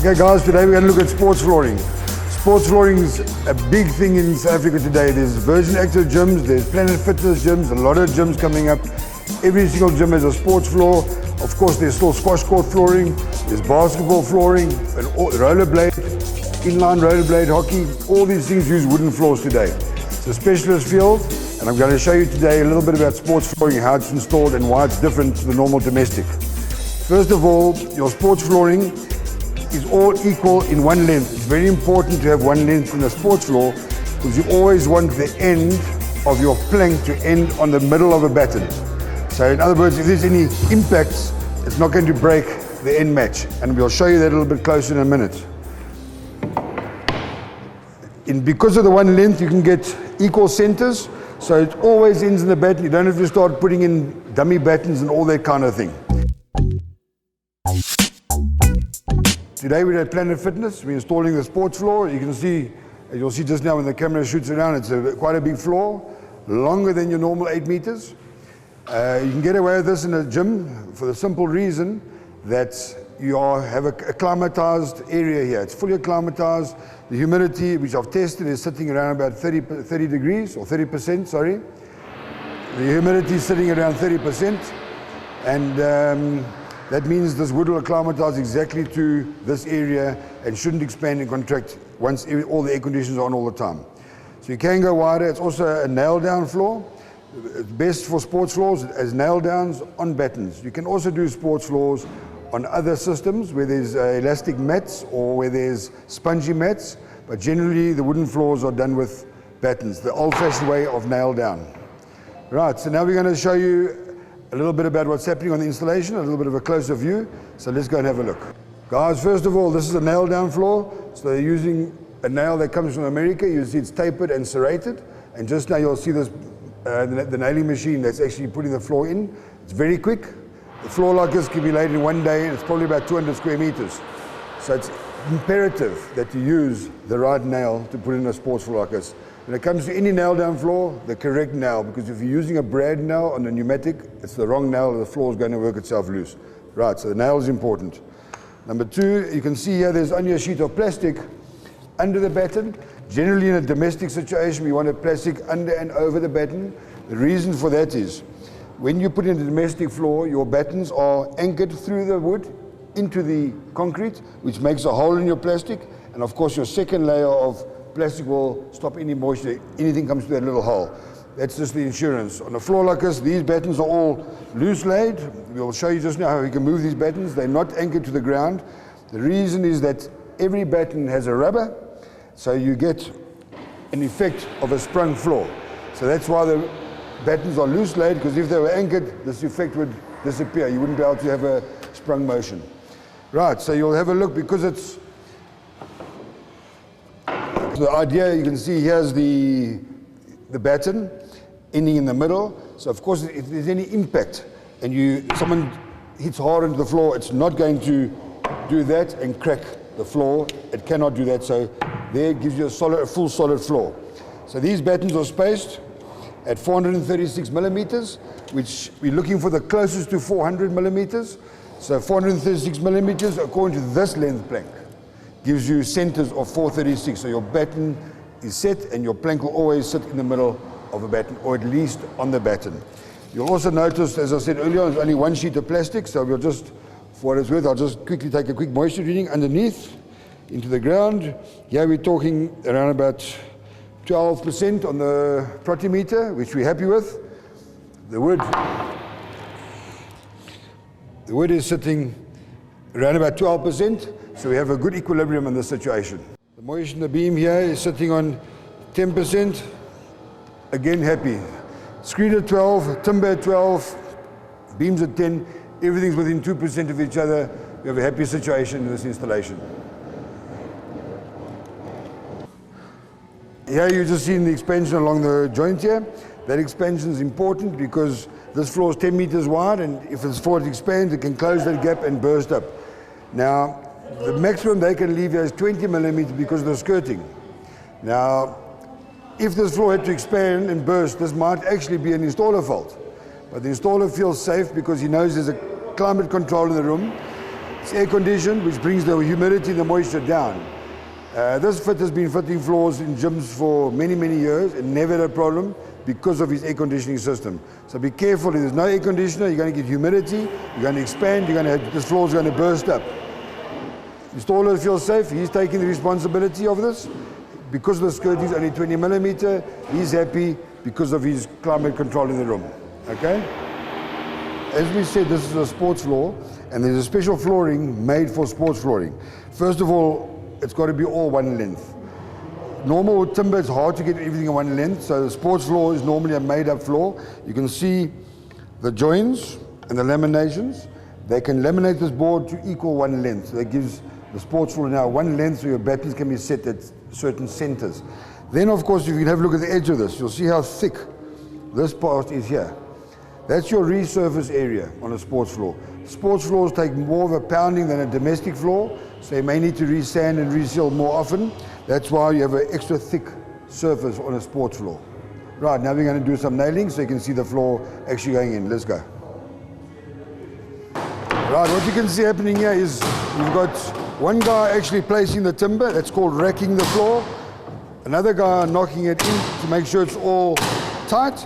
Okay guys, today we're going to look at sports flooring. Sports flooring is a big thing in South Africa today. There's Virgin Active gyms, there's Planet Fitness gyms, a lot of gyms coming up. Every single gym has a sports floor. Of course, there's still squash court flooring, there's basketball flooring, and rollerblade, inline rollerblade, hockey. All these things use wooden floors today. It's a specialist field, and I'm going to show you today a little bit about sports flooring, how it's installed and why it's different to the normal domestic. First of all, your sports flooring is all equal in one length. It's very important to have one length in a sports floor because you always want the end of your plank to end on the middle of a batten. So in other words, if there's any impacts, it's not going to break the end match. And we'll show you that a little bit closer in a minute. Because of the one length, you can get equal centers. So it always ends in the batten. You don't have to start putting in dummy battens and all that kind of thing. Today we're at Planet Fitness. We're installing the sports floor. You can see, as you'll see just now when the camera shoots around, it's quite a big floor, longer than your normal 8 meters. You can get away with this in a gym for the simple reason that you have a climatized area here. It's fully acclimatized. The humidity, which I've tested, is sitting around about 30 degrees, or 30%, sorry. The humidity is sitting around 30%, and that means this wood will acclimatize exactly to this area and shouldn't expand and contract once all the air conditions are on all the time. So you can go wider. It's also a nail down floor. It's best for sports floors as nail downs on battens. You can also do sports floors on other systems where there's elastic mats or where there's spongy mats, but generally the wooden floors are done with battens, the old-fashioned way of nail down. Right, so now we're going to show you a little bit about what's happening on the installation, a little bit of a closer view. So let's go and have a look. Guys, first of all, this is a nail down floor. So they're using a nail that comes from America. You see it's tapered and serrated. And just now you'll see this, the nailing machine that's actually putting the floor in. It's very quick. The floor like this can be laid in one day, and it's probably about 200 square meters. So it's imperative that you use the right nail to put in a sports floor like this. When it comes to any nail down floor, the correct nail, because if you're using a brad nail on a pneumatic, it's the wrong nail, the floor is going to work itself loose. Right, so the nail is important. Number two, you can see here there's only a sheet of plastic under the batten. Generally in a domestic situation, we want a plastic under and over the batten. The reason for that is, when you put in a domestic floor, your battens are anchored through the wood into the concrete, which makes a hole in your plastic, and of course your second layer of plastic will stop any moisture, anything comes through that little hole. That's just the insurance. On a floor like this, these battens are all loose laid. We'll show you just now how we can move these battens. They're not anchored to the ground. The reason is that every batten has a rubber, so you get an effect of a sprung floor. So that's why the battens are loose laid, because if they were anchored, this effect would disappear. You wouldn't be able to have a sprung motion. Right, so you'll have a look, because it's the idea, you can see here's the batten ending in the middle. So of course, if there's any impact and someone hits hard into the floor, it's not going to do that and crack the floor. It cannot do that. So there it gives you a full solid floor. So these battens are spaced at 436 millimeters, which we're looking for the closest to 400 millimeters. So 436 millimeters according to this length plank gives you centers of 436. So your batten is set and your plank will always sit in the middle of a batten, or at least on the batten. You'll also notice, as I said earlier, there's only one sheet of plastic. So we'll just, for what it's worth, I'll just quickly take a quick moisture reading underneath into the ground. Here we're talking around about 12% on the protimeter, which we're happy with. The wood is sitting around about 12%. So we have a good equilibrium in this situation. The moisture in the beam here is sitting on 10%. Again, happy. Screed at 12, timber at 12, beams at 10. Everything's within 2% of each other. We have a happy situation in this installation. Here you're just seeing the expansion along the joint here. That expansion is important because this floor is 10 meters wide, and if this floor expands, it can close that gap and burst up. Now, the maximum they can leave here is 20 millimeters because of the skirting. Now, if this floor had to expand and burst, this might actually be an installer fault. But the installer feels safe because he knows there's a climate control in the room. It's air conditioned, which brings the humidity and the moisture down. This fit has been fitting floors in gyms for many, many years and never had a problem because of his air conditioning system. So be careful, if there's no air conditioner, you're going to get humidity, you're going to expand, this floor is going to burst up. Installer feels safe, he's taking the responsibility of this. Because the skirting is only 20 millimeter, he's happy because of his climate control in the room, okay? As we said, this is a sports floor, and there's a special flooring made for sports flooring. First of all, it's got to be all one length. Normal timber, it's hard to get everything in one length, so the sports floor is normally a made-up floor. You can see the joints and the laminations. They can laminate this board to equal one length. So that gives the sports floor now one length, so your battens can be set at certain centers. Then, of course, if you can have a look at the edge of this, you'll see how thick this part is here. That's your resurface area on a sports floor. Sports floors take more of a pounding than a domestic floor, so you may need to resand and reseal more often. That's why you have an extra thick surface on a sports floor. Right, now we're going to do some nailing so you can see the floor actually going in. Let's go. Right, what you can see happening here is you've got one guy actually placing the timber, that's called racking the floor. Another guy knocking it in to make sure it's all tight.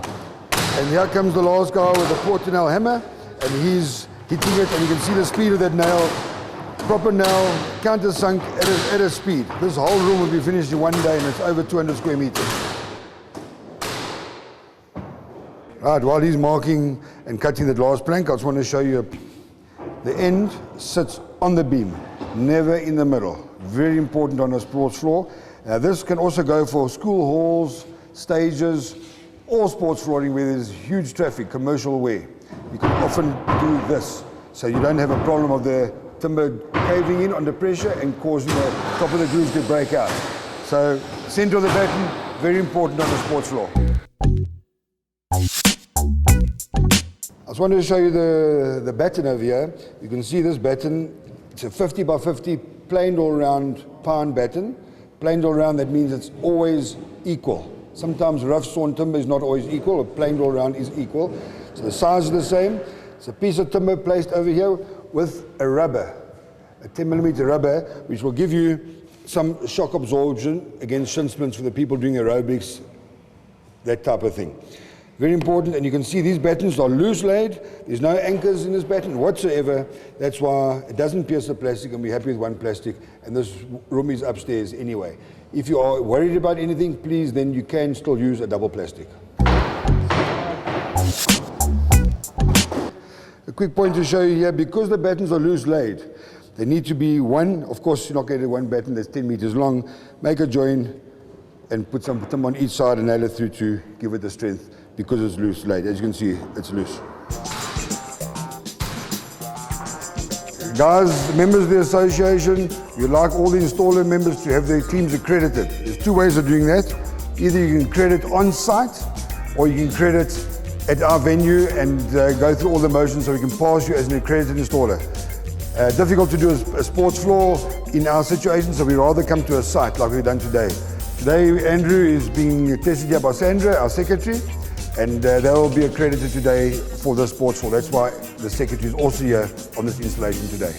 And here comes the last guy with a quarter nail hammer, and he's hitting it, and you can see the speed of that nail. Proper nail, countersunk at a speed. This whole room will be finished in one day, and it's over 200 square meters. Right, while he's marking and cutting that last plank, I just want to show you the end sits on the beam, never in the middle. Very important on a sports floor. Now this can also go for school halls, stages, or sports flooring where there's huge traffic, commercial wear. You can often do this, so you don't have a problem of the timber caving in under pressure and causing the top of the grooves to break out. So center of the batten, very important on the sports floor. I just wanted to show you the batten over here. You can see this batten. It's a 50 by 50 planed all round pound batten. Planed all round, that means it's always equal. Sometimes rough sawn timber is not always equal, but planed all round is equal. So the size is the same. It's a piece of timber placed over here with a rubber, a 10 millimeter rubber, which will give you some shock absorption against shin splints for the people doing aerobics, that type of thing. Very important, and you can see these battens are loose laid. There's no anchors in this batten whatsoever. That's why it doesn't pierce the plastic, and we're happy with one plastic, and this room is upstairs anyway. If you are worried about anything, please, then you can still use a double plastic. A quick point to show you here, because the battens are loose laid, they need to be one. Of course, you're not going to do one batten that's 10 meters long. Make a joint and put some timber on each side and nail it through to give it the strength, because it's loose laid. As you can see, it's loose. Guys, members of the association, we'd like all the installer members to have their teams accredited. There's two ways of doing that. Either you can credit on site, or you can credit at our venue and go through all the motions so we can pass you as an accredited installer. Difficult to do a sports floor in our situation, so we'd rather come to a site like we've done today. Today, Andrew is being tested here by Sandra, our secretary, and they will be accredited today for the sports floor. That's why the secretary is also here on this installation today.